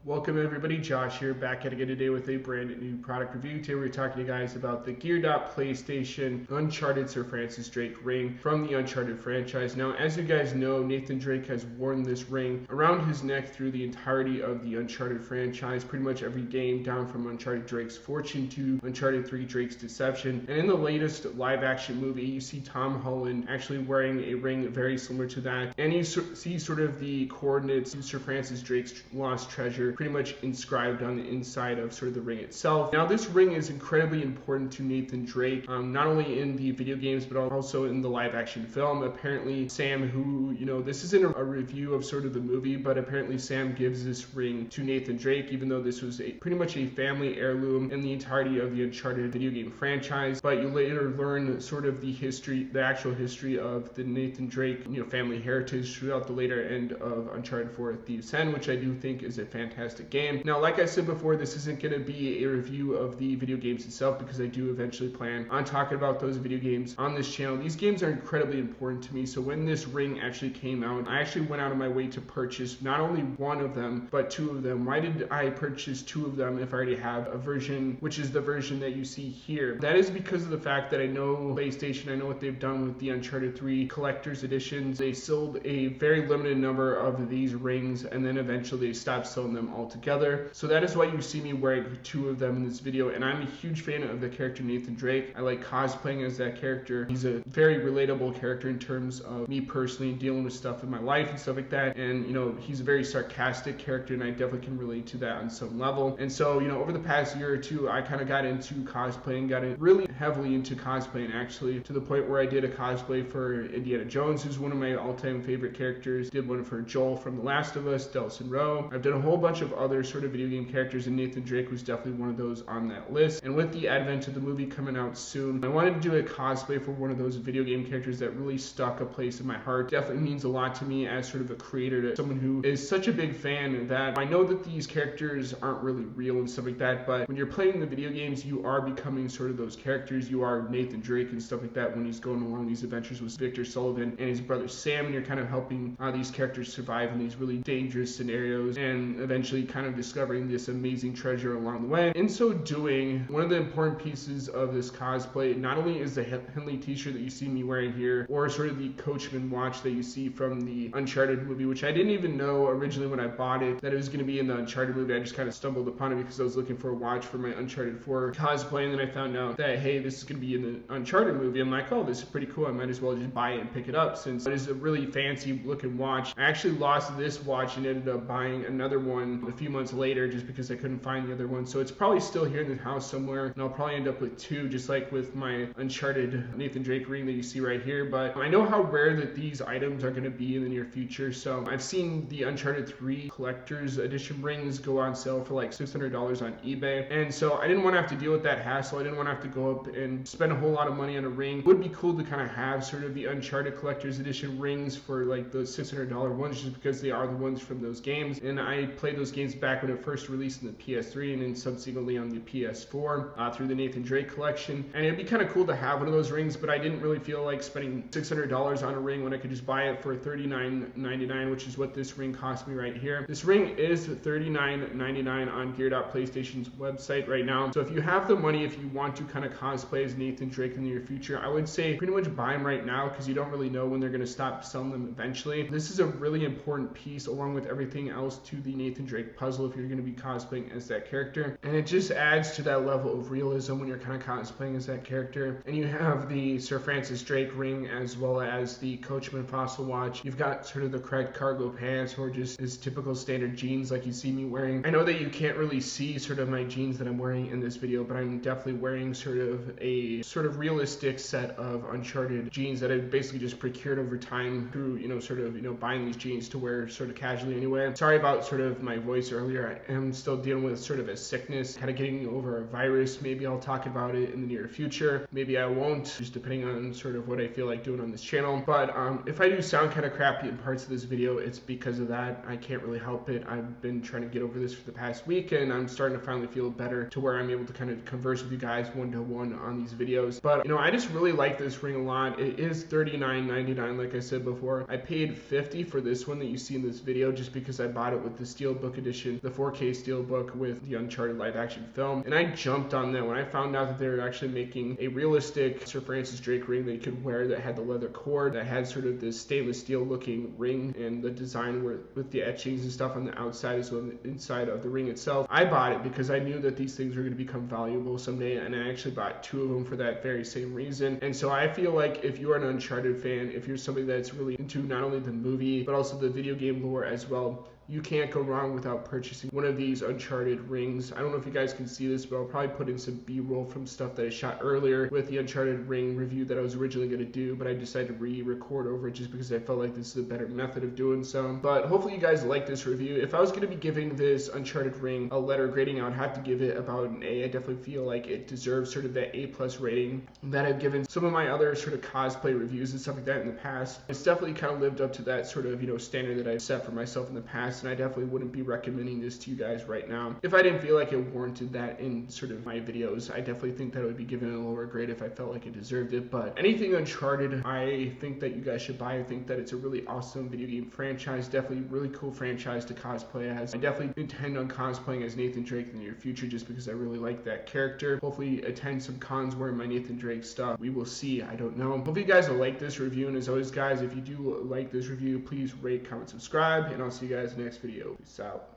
Welcome everybody, Josh here, back at it again today with a brand new product review. Today we're talking to you guys about the Gear.PlayStation Uncharted Sir Francis Drake ring from the Uncharted franchise. Now, as you guys know, Nathan Drake has worn this ring around his neck through the entirety of the Uncharted franchise, pretty much every game, down from Uncharted Drake's Fortune to Uncharted 3 Drake's Deception. And in the latest live action movie, you see Tom Holland actually wearing a ring very similar to that. And you see sort of the coordinates to Sir Francis Drake's lost treasure pretty much inscribed on the inside of sort of the ring itself. Now, this ring is incredibly important to Nathan Drake, not only in the video games but also in the live action film. Apparently Sam, who, this isn't a review of sort of the movie, but apparently Sam gives this ring to Nathan Drake, even though this was pretty much a family heirloom in the entirety of the Uncharted video game franchise. But you later learn sort of the actual history of the Nathan Drake family heritage throughout the later end of Uncharted 4: Thieves' End, which I do think is a fantastic game. Now, like I said before, this isn't going to be a review of the video games itself, because I do eventually plan on talking about those video games on this channel. These games are incredibly important to me, so when this ring actually came out, I actually went out of my way to purchase not only one of them, but two of them. Why did I purchase two of them if I already have a version, which is the version that you see here? That is because of the fact that I know PlayStation, I know what they've done with the Uncharted 3 collector's editions. They sold a very limited number of these rings, and then eventually they stopped selling them altogether. So that is why you see me wearing two of them in this video, and I'm a huge fan of the character Nathan Drake. I like cosplaying as that character. He's a very relatable character in terms of me personally dealing with stuff in my life and stuff like that, and he's a very sarcastic character, and I definitely can relate to that on some level. And so over the past year or two, I kind of got into cosplaying, really heavily into cosplaying, actually, to the point where I did a cosplay for Indiana Jones, who's one of my all-time favorite characters. Did one for Joel from The Last of Us, Delsin Rowe. I've done a whole bunch of other sort of video game characters, and Nathan Drake was definitely one of those on that list. And with the advent of the movie coming out soon, I wanted to do a cosplay for one of those video game characters that really stuck a place in my heart. Definitely means a lot to me as sort of a creator, to someone who is such a big fan that I know that these characters aren't really real and stuff like that, but when you're playing the video games, you are becoming sort of those characters. You are Nathan Drake and stuff like that when he's going along these adventures with Victor Sullivan and his brother Sam, and you're kind of helping these characters survive in these really dangerous scenarios and eventually kind of discovering this amazing treasure along the way. In so doing, one of the important pieces of this cosplay not only is the Henley t-shirt that you see me wearing here, or sort of the Coachman watch that you see from the Uncharted movie, which I didn't even know originally when I bought it that it was going to be in the Uncharted movie. I just kind of stumbled upon it because I was looking for a watch for my Uncharted 4 cosplay, and then I found out that, hey, this is going to be in the Uncharted movie. I'm like, oh, this is pretty cool. I might as well just buy it and pick it up, since it is a really fancy looking watch. I actually lost this watch and ended up buying another one a few months later just because I couldn't find the other one. So it's probably still here in the house somewhere, and I'll probably end up with two, just like with my Uncharted Nathan Drake ring that you see right here. But I know how rare that these items are going to be in the near future, so I've seen the Uncharted 3 collector's edition rings go on sale for like $600 on eBay, and so I didn't want to have to deal with that hassle. I didn't want to have to go up and spend a whole lot of money on a ring. It would be cool to kind of have sort of the Uncharted collector's edition rings for like those $600 ones, just because they are the ones from those games, and I played those games back when it first released in the PS3 and then subsequently on the PS4 through the Nathan Drake collection. And it'd be kind of cool to have one of those rings, but I didn't really feel like spending $600 on a ring when I could just buy it for $39.99, which is what this ring cost me right here. This ring is $39.99 on Gear.PlayStation's website right now. So if you have the money, if you want to kind of cosplay as Nathan Drake in the near future, I would say pretty much buy them right now, because you don't really know when they're going to stop selling them eventually. This is a really important piece along with everything else to the Nathan Drake puzzle if you're going to be cosplaying as that character, and it just adds to that level of realism when you're kind of cosplaying as that character. And you have the Sir Francis Drake ring as well as the Coachman fossil watch. You've got sort of the correct cargo pants, or just his typical standard jeans like you see me wearing. I know that you can't really see sort of my jeans that I'm wearing in this video, but I'm definitely wearing sort of a realistic set of Uncharted jeans that I basically just procured over time through buying these jeans to wear sort of casually anyway. Sorry about sort of my voice earlier. I am still dealing with sort of a sickness, kind of getting over a virus. Maybe I'll talk about it in the near future. Maybe I won't, just depending on sort of what I feel like doing on this channel. But if I do sound kind of crappy in parts of this video, it's because of that. I can't really help it. I've been trying to get over this for the past week, and I'm starting to finally feel better to where I'm able to kind of converse with you guys one-to-one on these videos. But I just really like this ring a lot. It is $39.99 like I said before. I paid $50 for this one that you see in this video just because I bought it with the steelbook Steelbook edition, the 4K Steelbook with the Uncharted live action film, and I jumped on that when I found out that they were actually making a realistic Sir Francis Drake ring that you could wear that had the leather cord, that had sort of this stainless steel looking ring, and the design with the etchings and stuff on the outside as well as the inside of the ring itself. I bought it because I knew that these things were going to become valuable someday, and I actually bought 2 of them for that very same reason. And so I feel like if you're an Uncharted fan, if you're somebody that's really into not only the movie but also the video game lore as well, you can't go wrong without purchasing one of these Uncharted rings. I don't know if you guys can see this, but I'll probably put in some B-roll from stuff that I shot earlier with the Uncharted ring review that I was originally going to do, but I decided to re-record over it just because I felt like this is a better method of doing so. But hopefully you guys like this review. If I was going to be giving this Uncharted ring a letter grading, I would have to give it about an A. I definitely feel like it deserves sort of that A+ rating that I've given some of my other sort of cosplay reviews and stuff like that in the past. It's definitely kind of lived up to that sort of, standard that I've set for myself in the past, and I definitely wouldn't be recommending this to you guys right now if I didn't feel like it warranted that in sort of my videos. I definitely think that I would be giving it a lower grade if I felt like it deserved it. But anything Uncharted, I think that you guys should buy. I think that it's a really awesome video game franchise, definitely really cool franchise to cosplay as. I definitely intend on cosplaying as Nathan Drake in the near future just because I really like that character. Hopefully attend some cons wearing my Nathan Drake stuff. We will see. I don't know. Hopefully you guys will like this review, and as always guys, if you do like this review, please rate, comment, subscribe, and I'll see you guys in the next video. Peace out.